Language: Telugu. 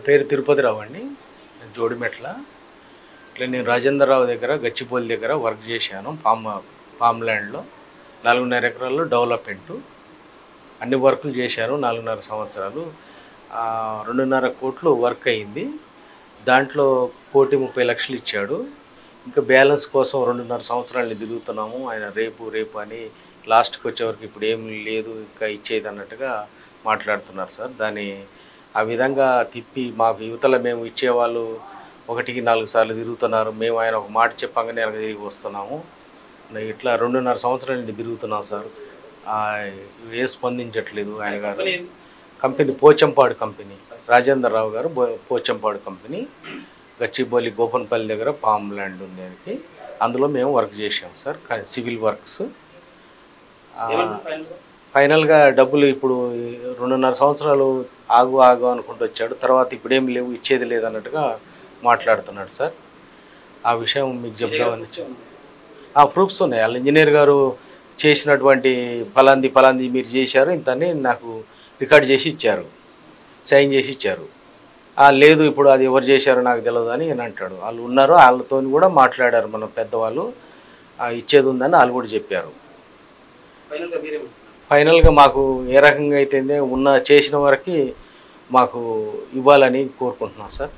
పేరు తిరుపతిరావు అండి. జోడిమెట్ల. ఇట్లా నేను రాజేంద్రరావు దగ్గర గచ్చిబౌలి దగ్గర వర్క్ చేశాను. పామ్ ల్యాండ్లో 4.5 ఎకరాల్లో డెవలప్మెంటు అన్ని వర్కులు చేశాను. 4.5 సంవత్సరాలు 2.5 కోట్లు వర్క్ అయింది. దాంట్లో 1,30,00,000 ఇచ్చాడు. ఇంకా బ్యాలెన్స్ కోసం 2.5 సంవత్సరాలు తిరుగుతున్నాము. ఆయన రేపు అని లాస్ట్కి వచ్చేవరకు ఇప్పుడు ఏం లేదు ఇంకా ఇచ్చేది అన్నట్టుగా మాట్లాడుతున్నారు సార్. దాన్ని ఆ విధంగా తిప్పి మాకు యువతల మేము ఇచ్చేవాళ్ళు 1కి 4 సార్లు తిరుగుతున్నారు. మేము ఆయన ఒక మాట చెప్పగానే వెనక తిరిగి వస్తున్నాము. ఇట్లా 2.5 సంవత్సరాల నుండి తిరుగుతున్నాం సార్. ఏ స్పందించట్లేదు ఆయన గారు. కంపెనీ పోచంపాడు కంపెనీ, రాజేంద్రరావు గారు పోచంపాడు కంపెనీ, గచ్చిబౌలి గోపన్పల్లి దగ్గర పామ్ ల్యాండ్ ఉంది ఆయనకి. అందులో మేము వర్క్ చేసాం సార్, సివిల్ వర్క్స్. ఫైనల్గా డబ్బులు ఇప్పుడు 2.5 సంవత్సరాలు ఆగు అనుకుంటూ వచ్చాడు. తర్వాత ఇప్పుడేం లేవు, ఇచ్చేది లేదన్నట్టుగా మాట్లాడుతున్నాడు సార్. ఆ విషయం మీకు చెప్దామని ప్రూఫ్స్ ఉన్నాయి. వాళ్ళ ఇంజనీర్ గారు చేసినటువంటి ఫలాంది మీరు చేశారు ఇంతని నాకు రికార్డ్ చేసి ఇచ్చారు, సైన్ చేసి ఇచ్చారు. లేదు ఇప్పుడు అది ఎవరు చేశారో నాకు తెలియదు అని నేను అంటాడు. వాళ్ళు ఉన్నారు, వాళ్ళతో కూడా మాట్లాడారు మన పెద్దవాళ్ళు. ఇచ్చేది ఉందని వాళ్ళు కూడా చెప్పారు. ఫైనల్గా మాకు ఏ రకంగా అయితే చేసిన వరకు మాకు ఇవ్వాలని కోరుకుంటున్నాం సార్.